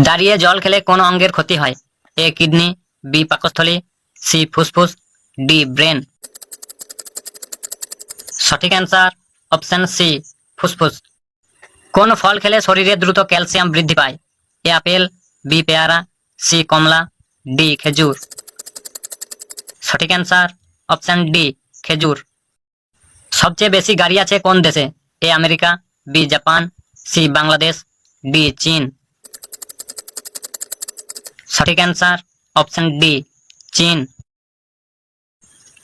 দাঁড়িয়ে জল খেলে কোন অঙ্গের ক্ষতি হয়? এ কিডনি, বি পাকস্থলী, সি ফুসফুস, ডি ব্রেন। সঠিক অ্যান্সার অপশন সি ফুসফুস। কোন ফল খেলে শরীরে দ্রুত ক্যালসিয়াম বৃদ্ধি পায়? এ আপেল, বি পেয়ারা, সি কমলা, ডি খেজুর। সঠিক অ্যান্সার অপশন ডি খেজুর। সবচেয়ে বেশি গাড়ি আছে কোন দেশে? A America, B Japan, C Bangladesh, D চীন। সঠিক অ্যান্সার অপশন ডি চীন।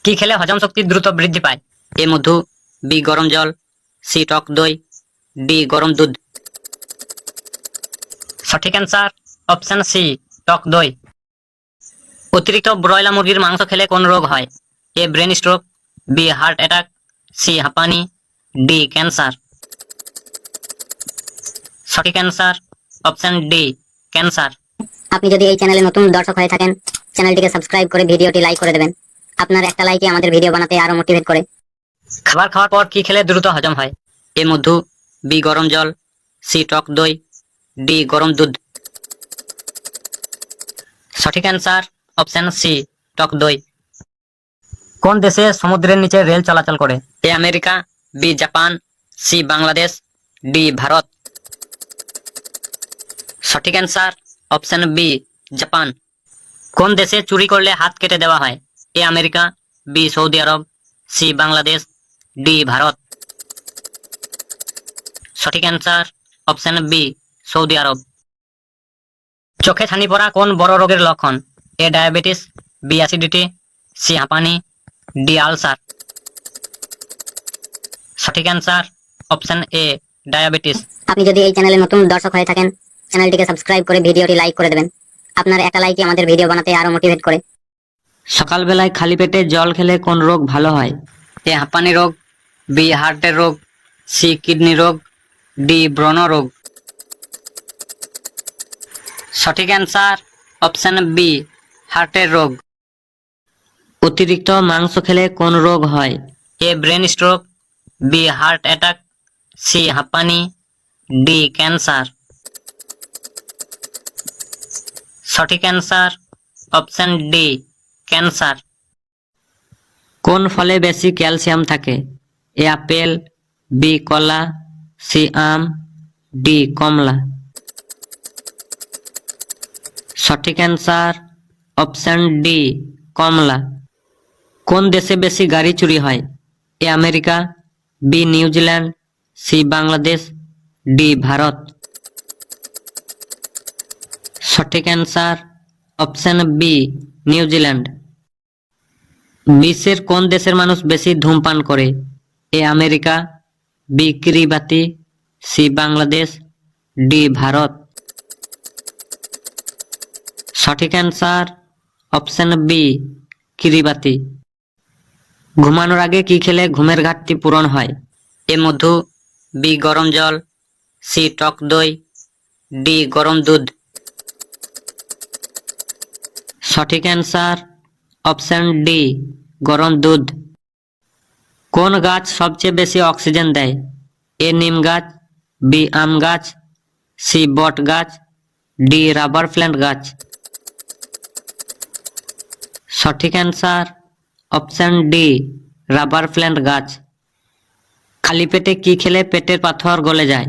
কি খেলে হজম শক্তি দ্রুত বৃদ্ধি পায়? এ মধু, বি গরম জল, সি টক দই, ডি গরম দুধ। সঠিক অ্যান্সার অপশন সি টক দই। অতিরিক্ত ব্রয়লার মুরগির মাংস খেলে কোন রোগ হয়? A brain stroke, B heart attack, C হাঁপানি, ডি ক্যান্সার। সঠিক অ্যান্সার অপশন ডি ক্যান্সার। আপনি যদি এই চ্যানেলে নতুন দর্শক হয়ে থাকেন, চ্যানেলটিকে সাবস্ক্রাইব করে ভিডিওটি লাইক করে দেবেন। আপনার একটা লাইকই আমাদের ভিডিও বানাতে আরো মোটিভেট করে। খাবার খাওয়ার পর কি খেলে দ্রুত হজম হয়? এ মধু, বি গরম জল, সি টক দই, ডি গরম দুধ। সঠিক অ্যান্সার অপশন সি টক দই। কোন দেশে সমুদ্রের নিচে রেল চলাচল করে? A America, B Japan, C Bangladesh, D Bharat. সঠিক অ্যান্সার অপশন বি জাপান। কোন দেশে চুরি করলে হাত কেটে দেওয়া হয়? এ আমেরিকা, বি সৌদি আরব, সি বাংলাদেশ, ডি ভারত। সঠিক অ্যান্সার অপশন বি সৌদি আরব। চোখে ছানি পড়া কোন বড় রোগের লক্ষণ? A diabetes, B acidity, C হাঁপানি, ডি আলসার। সঠিক অ্যান্সার অপশন এ ডায়াবেটিস। আপনি যদি এই চ্যানেলে নতুন দর্শক হয়ে থাকেন, চ্যানেলটিকে সাবস্ক্রাইব করে ভিডিওটি লাইক করে দেবেন। আপনার একটা লাইকই আমাদের ভিডিও বানাতে আরো মোটিভেট করে। সকালবেলায় খালি পেটে জল খেলে কোন রোগ ভালো হয়? এ হাঁপানি রোগ, বি হার্টের রোগ, সি কিডনি রোগ, ডি ব্রণ রোগ। সঠিক অ্যান্সার অপশন বি হার্টের রোগ। অতিরিক্ত মাংস খেলে কোন রোগ হয়? A brain stroke, B heart attack, C হাঁপানি, ডি ক্যান্সার। সঠিক অ্যান্সার অপশন ডি ক্যান্সার। কোন ফলে বেশি ক্যালসিয়াম থাকে? এ আপেল, বি কলা, সি আম, ডি কমলা। সঠিক অ্যান্সার অপশন ডি কমলা। কোন দেশে বেশি গাড়ি চুরি হয়? A America, B New Zealand, C Bangladesh, D Bharat. সঠিক অ্যান্সার অপশন বি নিউজিল্যান্ড। বিশ্বের কোন দেশের মানুষ বেশি ধূমপান করে? A America, B Kiribati, C Bangladesh, D Bharat. সঠিক অ্যান্সার অপশন বি কিরিবাতি। ঘুমানোর আগে কি খেলে ঘুমের ঘাটতি পূরণ হয়? এ মধু, বি গরম জল, সি টক দই, ডি গরম দুধ। সঠিক অ্যান্সার অপশন ডি গরম দুধ। কোন গাছ সবচেয়ে বেশি অক্সিজেন দেয়? এ নিম গাছ, বি আম গাছ, সি বট গাছ, ডি রাবার প্ল্যান্ট গাছ। সঠিক answer option D rubber plant গাছ। খালি পেটে কি খেলে পেটের পাথর গলে যায়?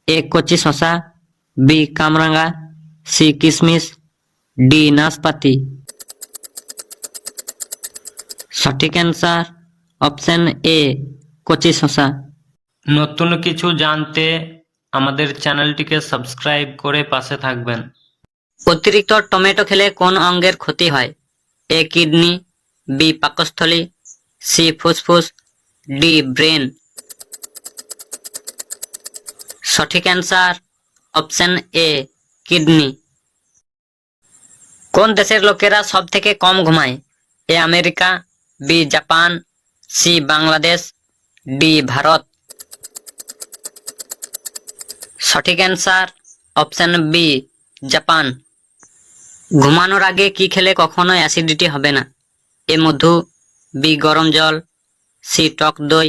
এ কচি শসা, বি কামরাঙা, সি কিশমিশ, ডি নাশপাতি। সঠিক অ্যান্সার অপশন এ কচি শসা। নতুন কিছু জানতে আমাদের চ্যানেলটিকে সাবস্ক্রাইব করে পাশে থাকবেন। অতিরিক্ত টমেটো খেলে কোন অঙ্গের ক্ষতি হয়? এ কিডনি, বি পাকস্থলী, সি ফুসফুস, ডি ব্রেন। সঠিক অ্যান্সার অপশন এ কিডনি। কোন দেশের লোকেরা সব থেকে কম ঘুমায়? A America, B Japan, C Bangladesh, D Bharat. সঠিক অ্যান্সার অপশন বি জাপান। ঘুমানোর আগে কি খেলে কখনো অ্যাসিডিটি হবে না? এ মধু, বি গরম জল, সি টক দই,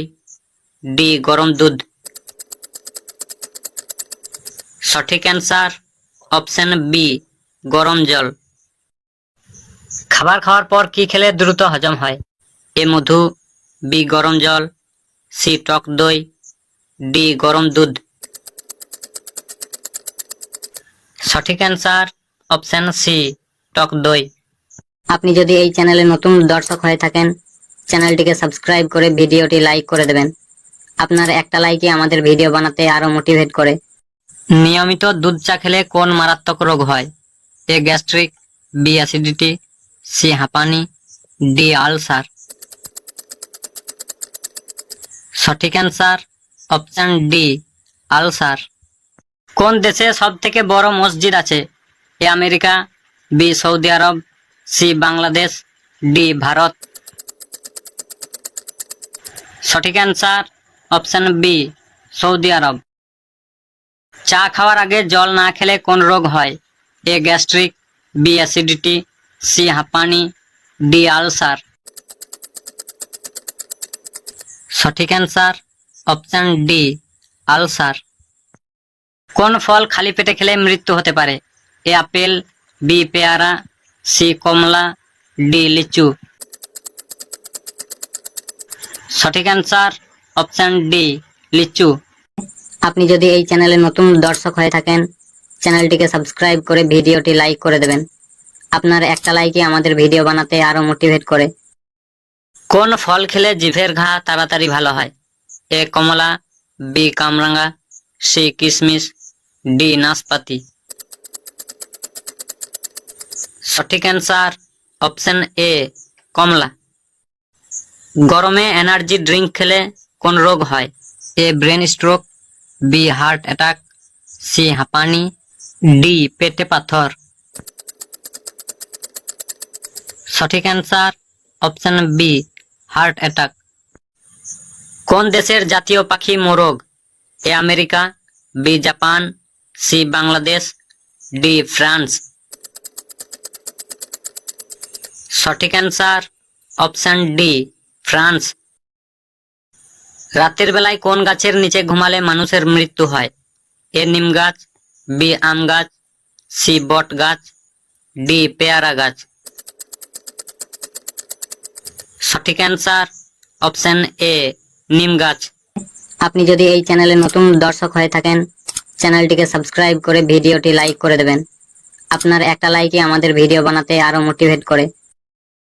ডি গরম দুধ। সঠিক অ্যান্সার অপশন বি গরম জল। খাবার খাওয়ার পর কি খেলে দ্রুত হজম হয়? এ মধু, বি গরম জল, সি টক দই, ডি গরম দুধ। সঠিক অ্যান্সার অপশন সি টক দই। আপনি যদি এই চ্যানেলে নতুন দর্শক হয়ে থাকেন, চ্যানেলটিকে সাবস্ক্রাইব করে ভিডিওটি লাইক করে দেবেন। আপনার একটা লাইকই আমাদের ভিডিও বানাতে আরো মোটিভেট করে। নিয়মিত দুধ চা খেলে কোন মারাত্মক রোগ হয়? A gastric, B acidity, C হাঁপানি, ডি আলসার। সঠিক অ্যান্সার অপশন ডি আলসার। কোন দেশে সব থেকে বড় মসজিদ আছে? এ আমেরিকা, বি সৌদি আরব, সি বাংলাদেশ, ডি ভারত। সঠিক অ্যান্সার অপশন বি সৌদি আরব। চা খাওয়ার আগে জল না খেলে কোন রোগ হয়? A gastric, B acidity, C হাঁপানি, ডি আলসার। সঠিক অ্যান্সার অপশন ডি আলসার। কোন ফল খালি পেটে খেলে মৃত্যু হতে পারে? এ আপেল, বি পেয়ারা, সি কমলা, ডি লিচু। সঠিক অ্যান্সার অপশন ডি লিচু। আপনি যদি এই চ্যানেলে নতুন দর্শক হয়ে থাকেন, চ্যানেলটিকে সাবস্ক্রাইব করে ভিডিওটি লাইক করে দেবেন। আপনার একটা লাইকই আমাদের ভিডিও বানাতে আরো মোটিভেট করে। কোন ফল খেলে জিভের ঘা তাড়াতাড়ি ভালো হয়? এ আম, জাম, লিচু, পেঁপে, কাঁঠাল। সঠিক অ্যান্সার অপশন ডি আপনি যদি এই চ্যানেলে নতুন দর্শক হয়ে থাকেন, চ্যানেলটিকে সাবস্ক্রাইব করে ভিডিওটি লাইক করে দেবেন। আপনার একটা লাইকই আমাদের ভিডিও বানাতে আরো মোটিভেট করে। কোন ফল খেলে জিভের ঘা তাড়াতাড়ি ভালো হয়? এ কমলা, বি কামরাঙ্গা, সি কিশমিশ, ডি নাশপাতি। সঠিক অ্যান্সার অপশন এ কমলা। গরমে এনার্জি ড্রিঙ্ক খেলে কোন রোগ হয়? A brain stroke, B heart attack, C হাঁপানি, ডি পেটে পাথর। সঠিক answer option B heart attack. কোন দেশের জাতীয় পাখি মোরগ? A America, B Japan, C Bangladesh, D France. সঠিক অ্যান্সার অপশন ডি ফ্রান্স। রাতের বেলায় কোন গাছের নিচে ঘুমালে মানুষের মৃত্যু হয়? এ নিম গাছ, বি আম গাছ, সি বট গাছ, ডি পেয়ারা গাছ। সঠিক অ্যান্সার অপশন এ নিম গাছ। আপনি যদি এই চ্যানেলে নতুন দর্শক হয়ে থাকেন, চ্যানেলটিকে সাবস্ক্রাইব করে ভিডিওটি লাইক করে দেবেন। আপনার একটা লাইকই আমাদের ভিডিও বানাতে আরো মোটিভেট করে।